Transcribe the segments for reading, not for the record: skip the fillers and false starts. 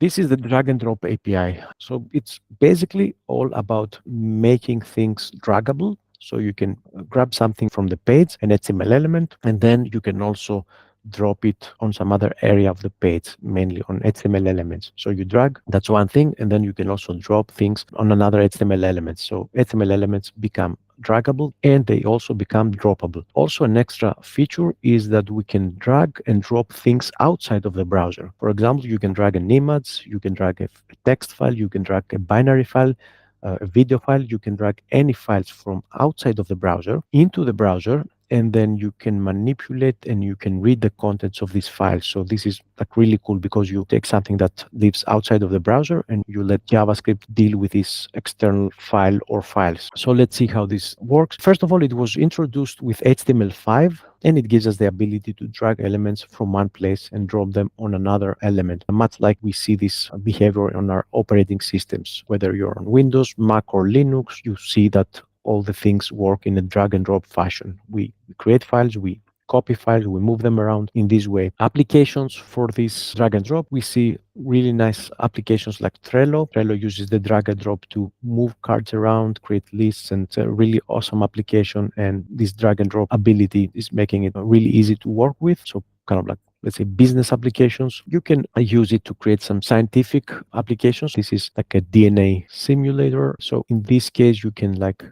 This is the drag and drop API. So it's basically all about making things draggable. So you can grab something from the page, an HTML element, and then you can also drop it on some other area of the page, mainly on HTML elements. So you drag, that's one thing, and then you can also drop things on another HTML element. So HTML elements become draggable and they also become droppable. Also, an extra feature is that we can drag and drop things outside of the browser. For example, you can drag an image, you can drag a text file, you can drag a binary file, a video file, you can drag any files from outside of the browser into the browser, and then you can manipulate and you can read the contents of these files. So this is like really cool because you take something that lives outside of the browser and you let JavaScript deal with this external file or files. So let's see how this works. First of all, it was introduced with HTML5, and it gives us the ability to drag elements from one place and drop them on another element, much like we see this behavior on our operating systems. Whether you're on Windows, Mac, or Linux, you see that all the things work in a drag and drop fashion. We create files, we copy files, we move them around in this way. Applications for this drag and drop, we see really nice applications like Trello. Trello uses the drag and drop to move cards around, create lists, and it's a really awesome application. And this drag and drop ability is making it really easy to work with. So kind of like, let's say, business applications. You can use it to create some scientific applications. This is like a DNA simulator. So in this case, you can like,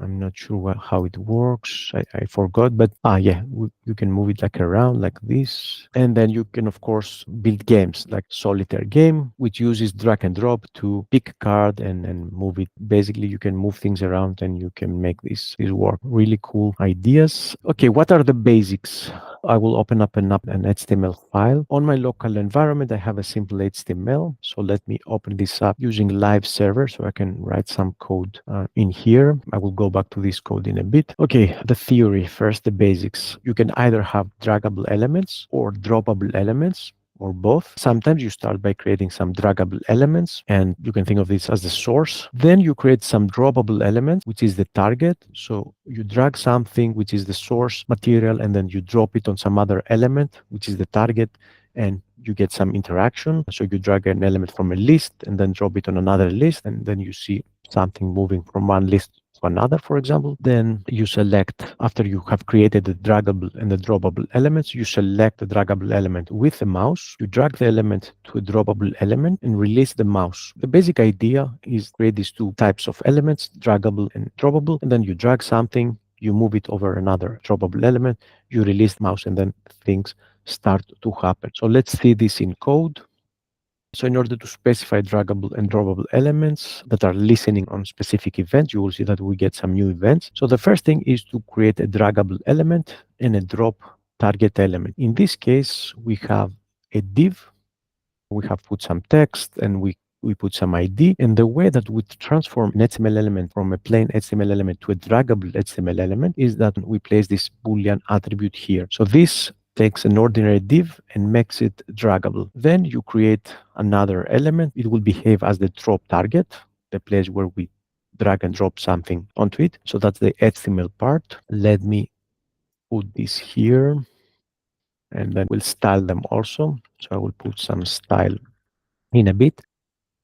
I'm not sure how it works. I forgot, but yeah, you can move it like around like this. And then you can, of course, build games like solitaire game, which uses drag and drop to pick a card and move it. Basically, you can move things around and you can make this work. Really cool ideas. Okay, what are the basics? I will open up an HTML file. On my local environment, I have a simple HTML. So let me open this up using live server so I can write some code in here. I will go back to this code in a bit. Okay, the theory first, the basics. You can either have draggable elements or droppable elements, or both. Sometimes you start by creating some draggable elements, and you can think of this as the source. Then you create some droppable elements, which is the target. So you drag something, which is the source material, and then you drop it on some other element, which is the target, and you get some interaction. So you drag an element from a list and then drop it on another list, and then you see something moving from one list to another, for example. Then you select, after you have created the draggable and the droppable elements, you select the draggable element with the mouse, you drag the element to a droppable element and release the mouse. The basic idea is create these two types of elements, draggable and droppable, and then you drag something, you move it over another droppable element, you release the mouse, and then things start to happen. So let's see this in code. So in order to specify draggable and droppable elements that are listening on specific events, you will see that we get some new events. So the first thing is to create a draggable element and a drop target element. In this case, we have a div. We have put some text and we put some ID. And the way that we transform an HTML element from a plain HTML element to a draggable HTML element is that we place this Boolean attribute here. So this takes an ordinary div and makes it draggable. Then you create another element. It will behave as the drop target, the place where we drag and drop something onto it. So that's the HTML part. Let me put this here, and then we'll style them also. So I will put some style in a bit.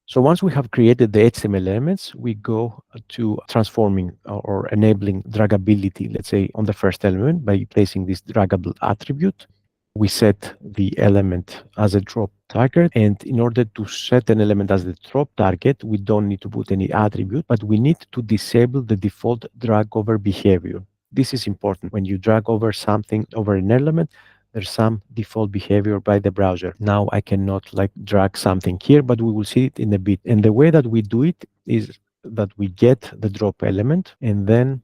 So once we have created the HTML elements, we go to transforming or enabling draggability, let's say, on the first element by placing this draggable attribute. We set the element as a drop target. And in order to set an element as the drop target, we don't need to put any attribute, but we need to disable the default drag over behavior. This is important. When you drag over something, over an element, there's some default behavior by the browser. Now I cannot like drag something here, but we will see it in a bit. And the way that we do it is that we get the drop element, and then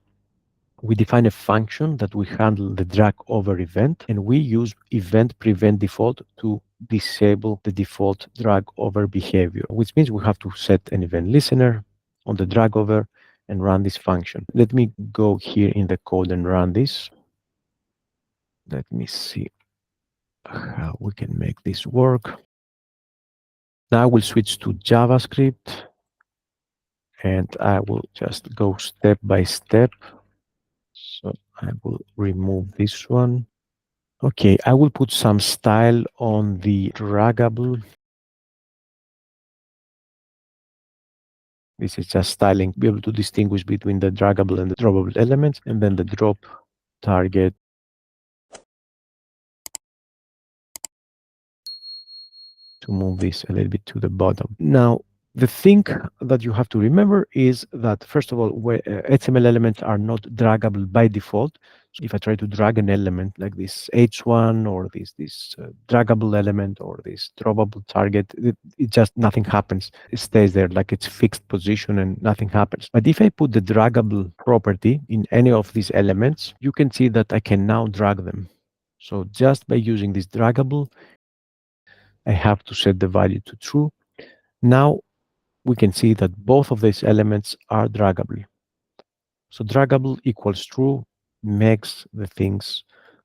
we define a function that we handle the drag over event, and we use event prevent default to disable the default drag over behavior, which means we have to set an event listener on the drag over and run this function. Let me go here in the code and run this. Let me see how we can make this work. Now we'll switch to JavaScript, and I will just go step by step. So I will remove this one. Okay, I will put some style on the draggable This is just styling, be able to distinguish between the draggable and the droppable elements, and then the drop target to move this a little bit to the bottom. Now, the thing that you have to remember is that, first of all, HTML elements are not draggable by default. So if I try to drag an element like this H1 or this draggable element or this droppable target, it just nothing happens. It stays there like it's fixed position and nothing happens. But if I put the draggable property in any of these elements, you can see that I can now drag them. So just by using this draggable, I have to set the value to true. Now we can see that both of these elements are draggable. So draggable equals true makes the things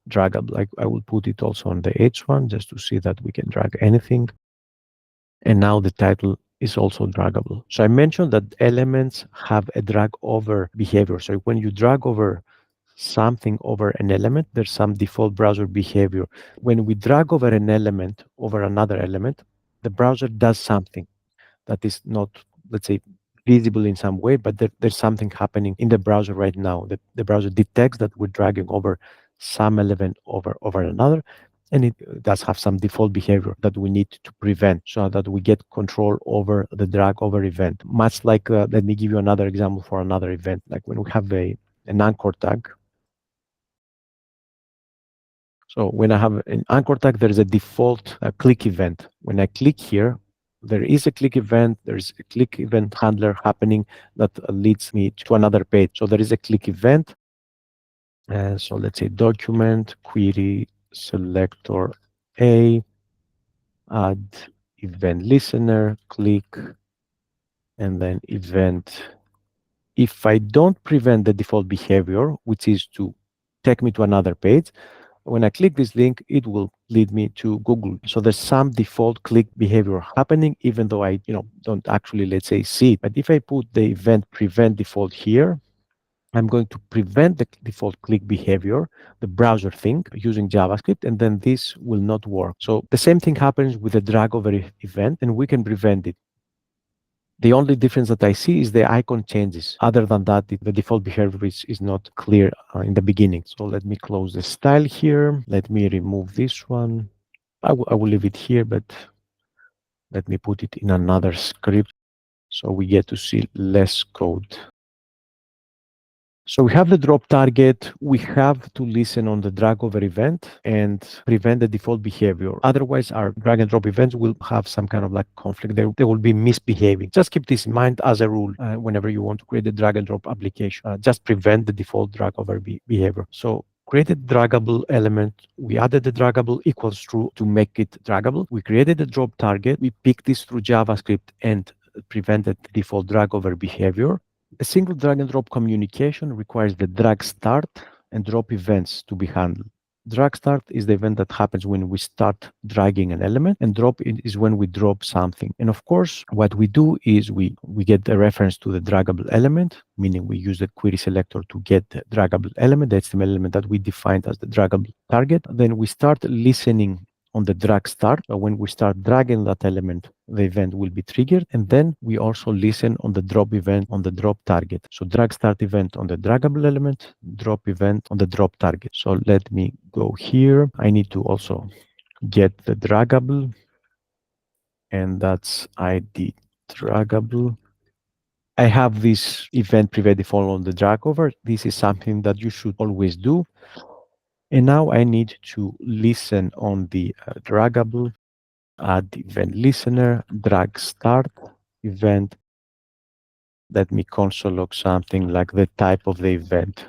draggable. I will put it also on the H1 just to see that we can drag anything. And now the title is also draggable. So I mentioned that elements have a drag over behavior. So when you drag over something over an element, there's some default browser behavior. When we drag over an element over another element, the browser does something that is not, let's say, visible in some way, but there's something happening in the browser right now. The browser detects that we're dragging over some element over another, and it does have some default behavior that we need to prevent so that we get control over the drag over event. Much like, let me give you another example for another event, like when we have an anchor tag. So when I have an anchor tag, there is a default click event. When I click here, there is a click event. There is a click event handler happening that leads me to another page. So there is a click event. So let's say document, query, selector A, add event listener, click, and then event. If I don't prevent the default behavior, which is to take me to another page, when I click this link, it will lead me to Google. So there's some default click behavior happening, even though I don't actually, let's say, see it. But if I put the event prevent default here, I'm going to prevent the default click behavior, the browser thing, using JavaScript, and then this will not work. So the same thing happens with the drag over event, and we can prevent it. The only difference that I see is the icon changes. Other than that, the default behavior is not clear in the beginning. So let me close the style here. Let me remove this one. I will leave it here, but let me put it in another script so we get to see less code. So we have the drop target. We have to listen on the drag over event and prevent the default behavior. Otherwise, our drag and drop events will have some kind of like conflict. They will be misbehaving. Just keep this in mind as a rule whenever you want to create a drag and drop application. Just prevent the default drag over behavior. So created draggable element. We added the draggable equals true to make it draggable. We created the drop target. We picked this through JavaScript and prevented default drag over behavior. A single drag and drop communication requires the drag start and drop events to be handled. Drag start is the event that happens when we start dragging an element, and drop is when we drop something. And of course, what we do is we get the reference to the draggable element, meaning we use the query selector to get the draggable element, the HTML element that we defined as the draggable target. Then we start listening on the drag start. So when we start dragging that element, the event will be triggered. And then we also listen on the drop event on the drop target. So drag start event on the draggable element, drop event on the drop target. So let me go here. I need to also get the draggable, and that's ID draggable. I have this event prevent default on the drag over. This is something that you should always do. And now I need to listen on the draggable, add event listener, drag start event. Let me console log something like the type of the event.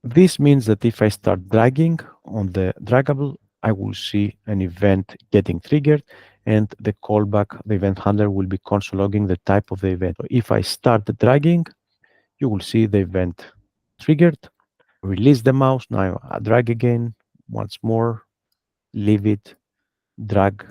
This means that if I start dragging on the draggable, I will see an event getting triggered, and the callback, the event handler, will be console logging the type of the event. So if I start dragging, you will see the event triggered. Release the mouse. Now I drag again once more, leave it, drag.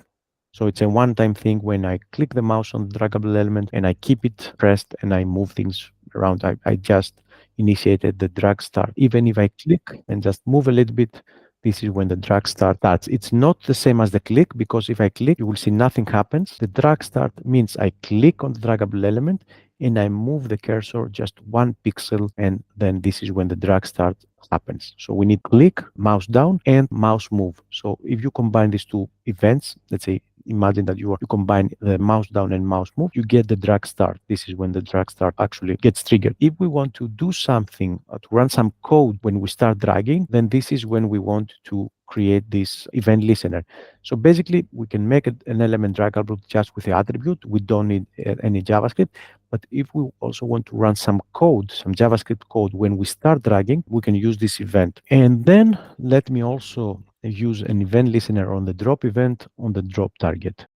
So it's a one-time thing. When I click the mouse on the draggable element and I keep it pressed and I move things around, I just initiated the drag start. Even if I click and just move a little bit, this is when the drag start starts. It's not the same as the click, because if I click, you will see nothing happens. The drag start means I click on the draggable element and I move the cursor just 1 pixel, and then this is when the drag start happens. So we need click, mouse down, and mouse move. So if you combine these two events, let's say, imagine that you combine the mouse down and mouse move, you get the drag start. This is when the drag start actually gets triggered. If we want to do something, to run some code when we start dragging, then this is when we want to create this event listener. So basically, we can make an element draggable just with the attribute. We don't need any JavaScript. But if we also want to run some code, some JavaScript code when we start dragging, we can use this event. And then let me also use an event listener on the drop event on the drop target.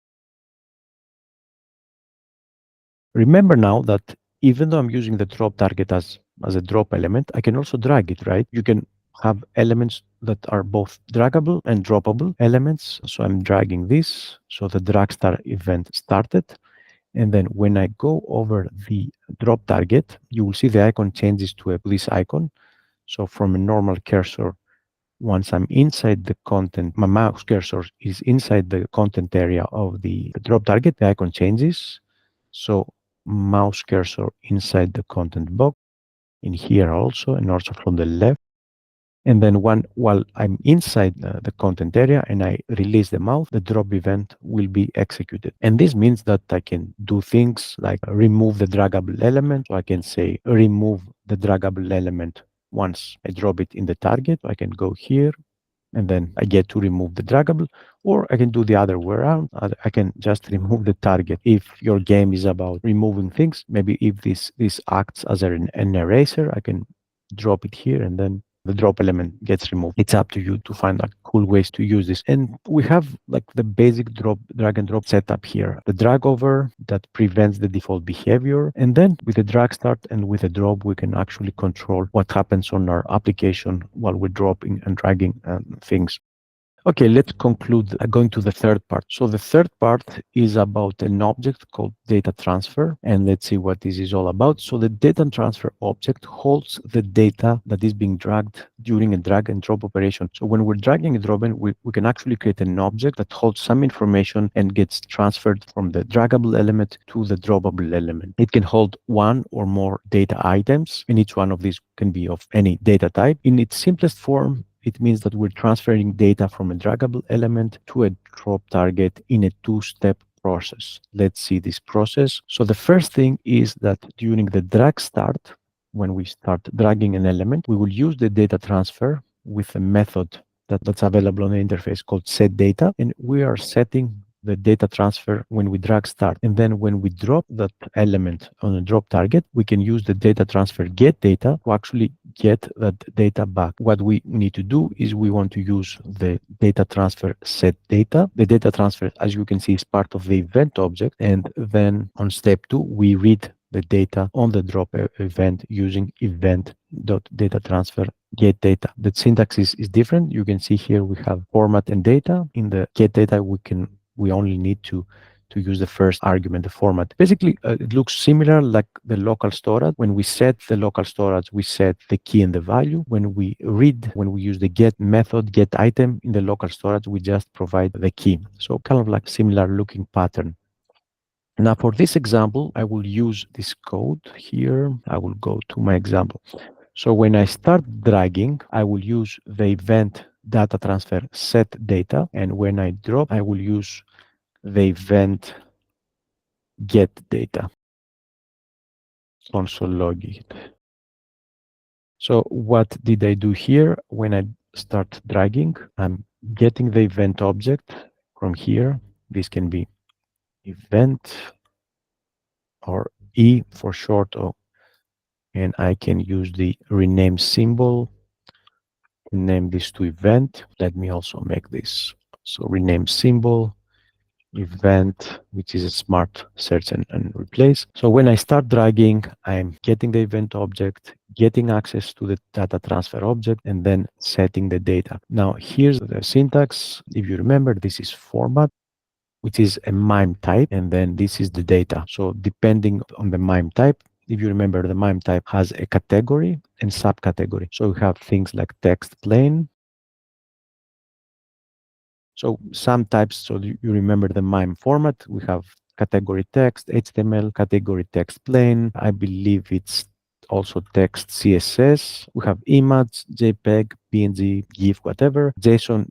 Remember now that even though I'm using the drop target as a drop element, I can also drag it, right? You can have elements that are both draggable and droppable elements. So I'm dragging this. So the drag start event started. And then when I go over the drop target, you will see the icon changes to this icon. So from a normal cursor, once I'm inside the content, my mouse cursor is inside the content area of the drop target, the icon changes. So mouse cursor inside the content box, in here also, and also from the left. And then while I'm inside the content area and I release the mouse, the drop event will be executed. And this means that I can do things like remove the draggable element. So I can say remove the draggable element once I drop it in the target. I can go here and then I get to remove the draggable, or I can do the other way around. I can just remove the target. If your game is about removing things, maybe if this acts as an eraser, I can drop it here and then the drop element gets removed. It's up to you to find like cool ways to use this. And we have like the basic drag and drop setup here. The drag over that prevents the default behavior. And then with the drag start and with the drop, we can actually control what happens on our application while we're dropping and dragging things. Okay, let's conclude going to the third part. So the third part is about an object called data transfer, and let's see what this is all about. So the data transfer object holds the data that is being dragged during a drag and drop operation. So when we're dragging and dropping, we can actually create an object that holds some information and gets transferred from the draggable element to the droppable element. It can hold one or more data items, and each one of these can be of any data type. In its simplest form, it means that we're transferring data from a draggable element to a drop target in a two-step process. Let's see this process. So the first thing is that during the drag start, when we start dragging an element, we will use the data transfer with a method that's available on the interface called setData, and we are setting the data transfer when we drag start. And then when we drop that element on a drop target, we can use the data transfer get data to actually get that data back. What we need to do is we want to use the data transfer set data. The data transfer, as you can see, is part of the event object. And then on step 2, we read the data on the drop event using event.data transfer get data. The syntax is different. You can see here we have format and data. In the get data, we only need to use the first argument, the format. Basically, it looks similar like the local storage. When we set the local storage, we set the key and the value. When we use the get method, get item in the local storage, we just provide the key. So kind of like similar looking pattern. Now for this example, I will use this code here. I will go to my example. So when I start dragging, I will use the event data transfer set data. And when I drop, I will use the event get data. Console log it. So what did I do here? When I start dragging, I'm getting the event object from here. This can be event or E for short, and I can use the rename symbol, name this to event. Let me also make this. So rename symbol, event, which is a smart search and replace. So when I start dragging, I'm getting the event object, getting access to the data transfer object, and then setting the data. Now here's the syntax. If you remember, this is format, which is a MIME type, and then this is the data. So depending on the MIME type, if you remember, the MIME type has a category and subcategory. So we have things like text plain, So some types, so you remember the MIME format, we have category text, HTML, category text plain. I believe it's also text CSS. We have image, JPEG, PNG, GIF, whatever. JSON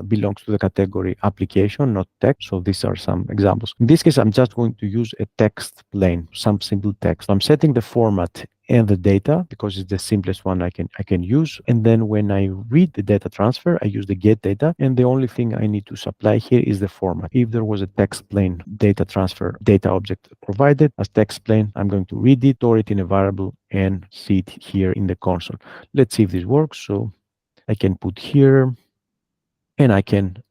belongs to the category application, not text. So these are some examples. In this case, I'm just going to use a text plain, some simple text. I'm setting the format and the data because it's the simplest one I can use. And then when I read the data transfer, I use the get data, and the only thing I need to supply here is the format. If there was a text plain data transfer data object provided as text plain, I'm going to read it, store it in a variable, and see it here in the console. Let's see if this works. So I can put here, and I can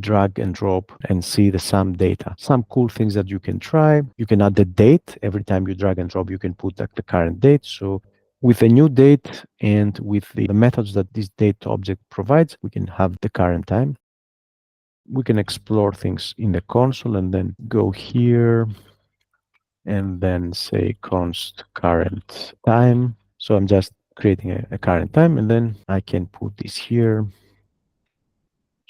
drag and drop and see the sum data. Some cool things that you can try. You can add the date. Every time you drag and drop, you can put the current date. So with a new date and with the methods that this date object provides, we can have the current time. We can explore things in the console and then go here and then say const current time. So I'm just creating a current time, and then I can put this here.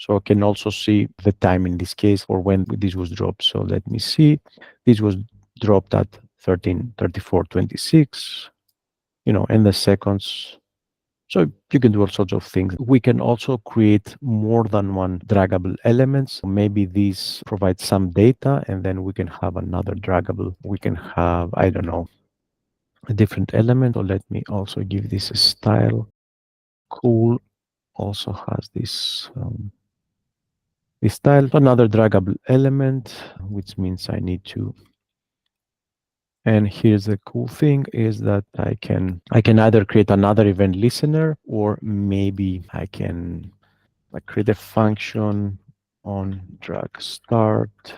So I can also see the time in this case or when this was dropped. So let me see. This was dropped at 13:34:26, and the seconds. So you can do all sorts of things. We can also create more than one draggable elements. Maybe these provide some data, and then we can have another draggable. We can have, I don't know, a different element. Or let me also give this a style. Cool also has this style. Another draggable element, which means I need to. And here's the cool thing is that I can either create another event listener, or maybe I can create a function on drag start,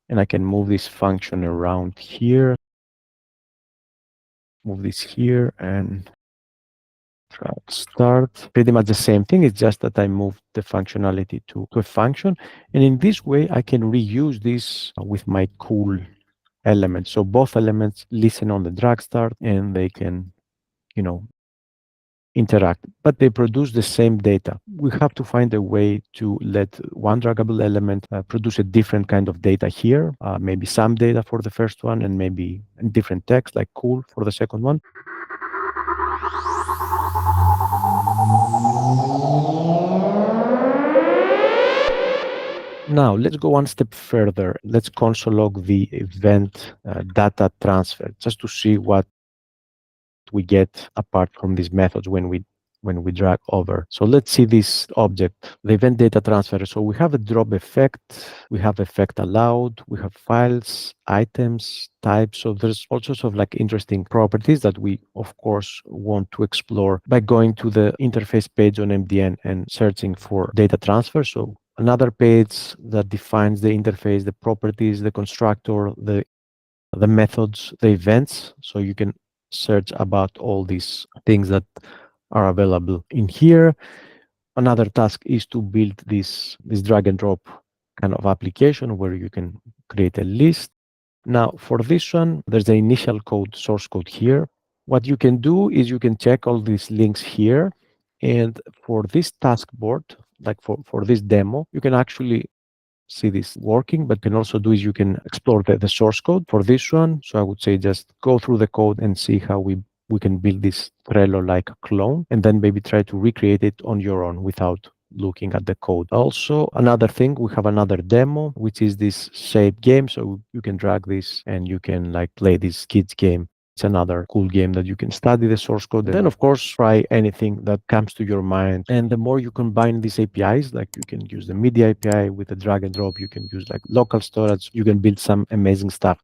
and I can move this function around here, move this here, and drag start. Pretty much the same thing. It's just that I moved the functionality to a function. And in this way, I can reuse this with my cool elements. So both elements listen on the drag start, and they can, interact, but they produce the same data. We have to find a way to let one draggable element produce a different kind of data here, maybe some data for the first one and maybe different text like cool for the second one. Now, let's go one step further. Let's console log the event data transfer just to see what we get apart from these methods when we drag over. So let's see this object, the event data transfer. So we have a drop effect, we have effect allowed, we have files, items, types. So there's all sorts of interesting properties that we of course want to explore by going to the interface page on MDN and searching for data transfer. So another page that defines the interface, the properties, the constructor, the methods, the events. So you can search about all these things that are available in here. Another task is to build this drag and drop kind of application where you can create a list. Now, for this one, there's the initial code, source code here. What you can do is you can check all these links here. And for this task board, like for this demo, you can actually see this working, but can also do is you can explore the source code for this one. So I would say just go through the code and see how we can build this Trello-like clone, and then maybe try to recreate it on your own without looking at the code. Also, another thing, we have another demo, which is this shape game. So you can drag this and you can play this kids game. It's another cool game that you can study the source code. Then, of course, try anything that comes to your mind. And the more you combine these APIs, you can use the media API with the drag and drop, you can use local storage, you can build some amazing stuff.